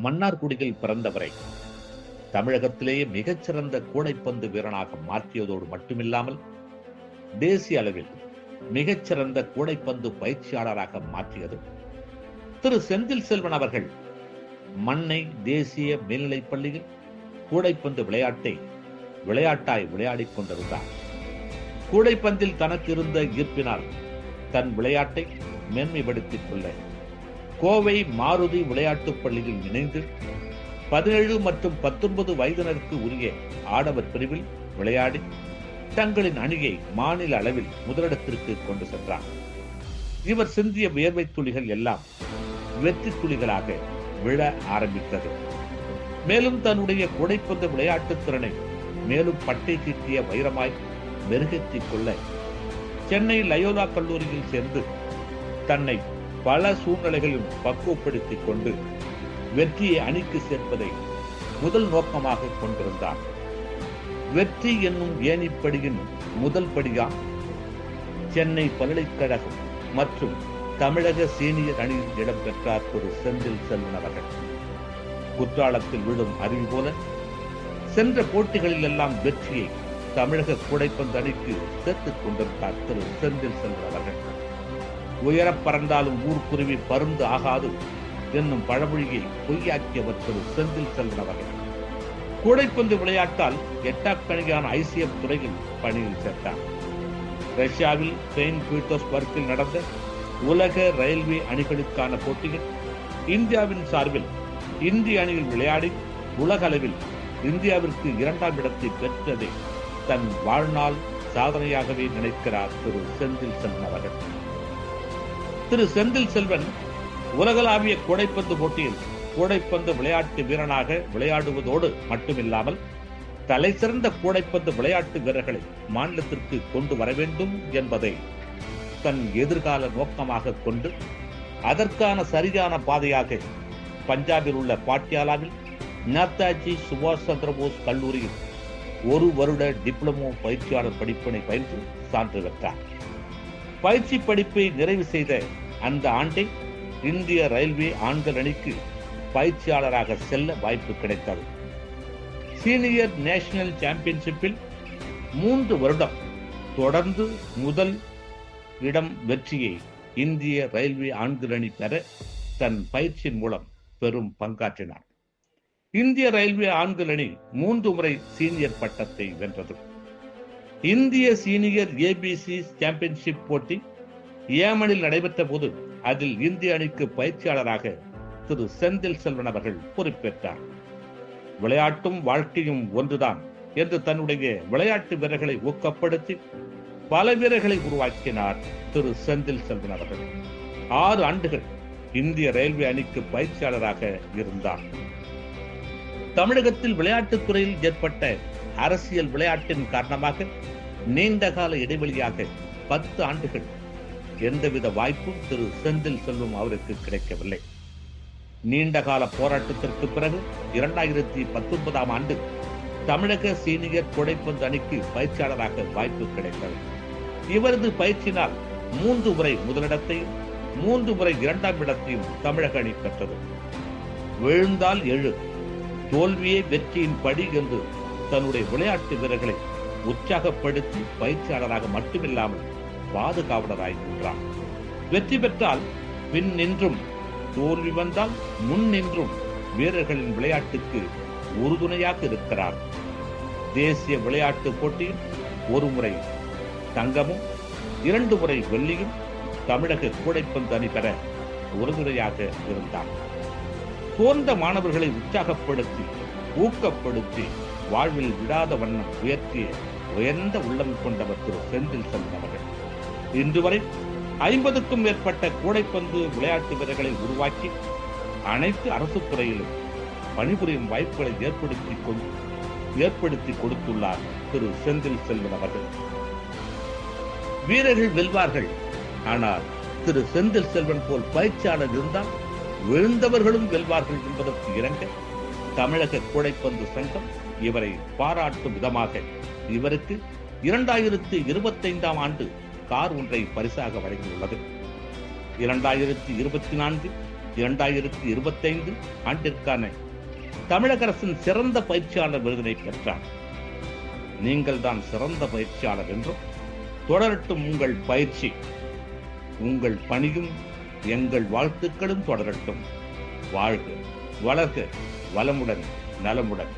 மன்னார்குடியில் பிறந்தவரை தமிழகத்திலேயே மிகச்சிறந்த கூடைப்பந்து வீரனாக மாற்றியதோடு மட்டுமில்லாமல் தேசிய அளவில் மிகச்சிறந்த கூடைப்பந்து பயிற்சியாளராக மாற்றியது திரு செந்தில் செல்வன் அவர்கள் மண்ணை தேசிய மேல்நிலைப் பள்ளியில் கூடைப்பந்து விளையாட்டாய் விளையாடிக் கொண்டிருந்தார். கூடைப்பந்தில் தனக்கு இருந்த ஈர்ப்பினால் தன் விளையாட்டை மேன்மைப்படுத்திக் கொள்ள கோவை மாருதி விளையாட்டுப் பள்ளியில் இணைந்து 17 மற்றும் 19 வயதினருக்கு உரிய ஆடவர் பிரிவில் விளையாடி தங்களின் அணியை மாநில அளவில் முதலிடத்திற்கு கொண்டு சென்றார். இவர் சிந்திய வியர்வை துளிகள் எல்லாம் வெற்றி துளிகளாக விழ ஆரம்பித்தது. மேலும் தன்னுடைய கூடைப்பந்து விளையாட்டு திறனை மேலும் பட்டை தீட்டிய வைரமாய் மெருகேற்றிக் கொள்ள சென்னை லயோலா கல்லூரியில் சேர்ந்து தன்னை பல சூழ்நிலைகளிலும் பக்குவப்படுத்திக் கொண்டு வெற்றியை அணிக்கு சேர்ப்பதை முதல் நோக்கமாக கொண்டிருந்தார். வெற்றி என்னும் ஏணிப்படியின் முதல் படியாம் சென்னை பல்கலைக்கழகம் மற்றும் தமிழக சீனியர் அணியில் இடம்பெற்றார் திரு செந்தில் செல்வன் அவர்கள். குற்றாலத்தில் விழும் அருவி போல சென்ற போட்டிகளில் எல்லாம் வெற்றியை தமிழக கூடைப்பந்து அணிக்கு சேர்த்துக் கொண்டிருந்தார் திரு செந்தில் செல்வன் அவர்கள். உயரப் பறந்தாலும் ஊர்க்குருவி பருந்து ஆகாது என்னும் பழமொழியை பொய்யாக்கியவர் திரு செந்தில் செல்வன் அவர்கள். கூடைப்பந்து விளையாட்டால் எட்டாக்கணியான ICF துறையில் பணியில் சேர்த்தார். ரஷ்யாவில் செயின்ட் பீட்டர்ஸ்பர்க்கில் நடந்த உலக ரயில்வே அணிகளுக்கான போட்டியில் இந்தியாவின் சார்பில் இந்திய அணியில் விளையாடி உலக அளவில் இந்தியாவிற்கு 2ஆம் இடத்தை பெற்றதை தன் வாழ்நாள் சாதனையாகவே நினைக்கிறார் திரு செந்தில் செல்வன் அவர்கள். திரு செந்தில் செல்வன் உலகளாவிய கூடைப்பந்து போட்டியில் கூடைப்பந்து விளையாட்டு வீரனாக விளையாடுவதோடு மட்டுமில்லாமல் தலை சிறந்த கூடைப்பந்து விளையாட்டு வீரர்களை மாநிலத்திற்கு கொண்டு வர வேண்டும் என்பதை தன் எதிர்கால நோக்கமாக கொண்டு அதற்கான சரியான பாதையாக பஞ்சாபில் உள்ள பாட்டியாலாவில் நேதாஜி சுபாஷ் சந்திரபோஸ் கல்லூரியில் 1 வருட டிப்ளமோ பயிற்சியாளர் படிப்பினை பயின்று சான்று பெற்றார். பயிற்சி படிப்பை நிறைவு செய்த அந்த ஆண்டை இந்திய ரயில்வே ஆண்கள் அணிக்கு பயிற்சியாளராக செல்ல வாய்ப்பு கிடைத்தது. சீனியர் நேஷனல் சாம்பியன்ஷிப்பில் 3 வருடம் தொடர்ந்து முதல் இடம் வெற்றியை இந்திய ரயில்வே ஆண்கள் அணி பெற தன் பயிற்சியின் மூலம் பெரும் பங்காற்றினார். இந்திய ரயில்வே ஆண்கள் அணி 3 முறை சீனியர் பட்டத்தை வென்றது. இந்திய சீனியர் ABC சாம்பியன்ஷிப் போட்டி ஏமனில் நடைபெற்ற போது அதில் இந்திய அணிக்கு பயிற்சியாளராக திரு செந்தில் செல்வன் அவர்கள் பொறுப்பேற்றார். விளையாட்டும் வாழ்க்கையும் ஒன்றுதான் என்று தன்னுடைய விளையாட்டு வீரர்களை ஊக்கப்படுத்தி பல வீரர்களை உருவாக்கினார் திரு செந்தில் செல்வன் அவர்கள். 6 ஆண்டுகள் இந்திய ரயில்வே அணிக்கு பயிற்சியாளராக இருந்தார். தமிழகத்தில் விளையாட்டுத் துறையில் ஏற்பட்ட அரசியல் விளையாட்டின் காரணமாக நீண்டகால இடைவெளியாக 10 ஆண்டுகள் எந்தவித வாய்ப்பும் திரு செந்தில் செல்வம் அவருக்கு கிடைக்கவில்லை. நீண்டகால போராட்டத்திற்கு பிறகு 2019ஆம் ஆண்டு தமிழக சீனியர் கூடைப்பந்து அணிக்கு பயிற்சியாளராக வாய்ப்பு கிடைத்தது. இவரது பயிற்சியினால் 3 முறை முதலிடத்தையும் 3 முறை 2ஆம் இடத்தையும் தமிழக அணி பெற்றது. விழுந்தால் எழு, தோல்வியே வெற்றியின் படி என்று தன்னுடைய விளையாட்டு வீரர்களை உற்சாகப்படுத்தி பயிற்சியாளராக மட்டுமில்லாமல் பாதுகாவலராகின்றார். வெற்றி பெற்றால் பின் நின்றும், தோல்வி வந்தால் முன் நின்றும் வீரர்களின் விளையாட்டுக்கு உறுதுணையாக இருக்கிறார். தேசிய விளையாட்டு போட்டியில் 1 முறை தங்கமும் 2 முறை வெள்ளியும் தமிழக கூடைப்பந்து அணி பெற உறுதுணையாக இருந்தார். சோர்ந்த மாணவர்களை உற்சாகப்படுத்தி ஊக்கப்படுத்தி வாழ்வில் விடாத வண்ணம் உயர்த்திய உயர்ந்த உள்ளம் கொண்டவர் திரு செந்தில் செல்வன் அவர்கள். இன்று வரை 50க்கும் மேற்பட்ட கூடைப்பந்து விளையாட்டு வீரர்களை உருவாக்கி அனைத்து அரசு துறையிலும் பணிபுரியும் வாய்ப்புகளை ஏற்படுத்தி கொடுத்துள்ளார் திரு செந்தில் செல்வன் அவர்கள். வீரர்கள் வெல்வார்கள், ஆனால் திரு செந்தில் செல்வன் போல் பயிற்சியாளர் இருந்தால் விழுந்தவர்களும் வெல்வார்கள் என்பதற்கு இணங்க தமிழக கூடைப்பந்து சங்கம் இவரை பாராட்டும் விதமாக இவருக்கு 2025ஆம் ஆண்டு கார் ஒன்றை பரிசாக வழங்கியுள்ளது. 2024 2025 ஆண்டிற்கான தமிழக அரசின் சிறந்த பயிற்சியாளர் விருதினை பெற்றார். நீங்கள் தான் சிறந்த பயிற்சியாளர் என்றும், தொடரட்டும் உங்கள் பயிற்சி, உங்கள் பணியும் எங்கள் வாழ்த்துக்களும் தொடரட்டும். வாழ்க, வளர்க, வளமுடன், நலமுடன்.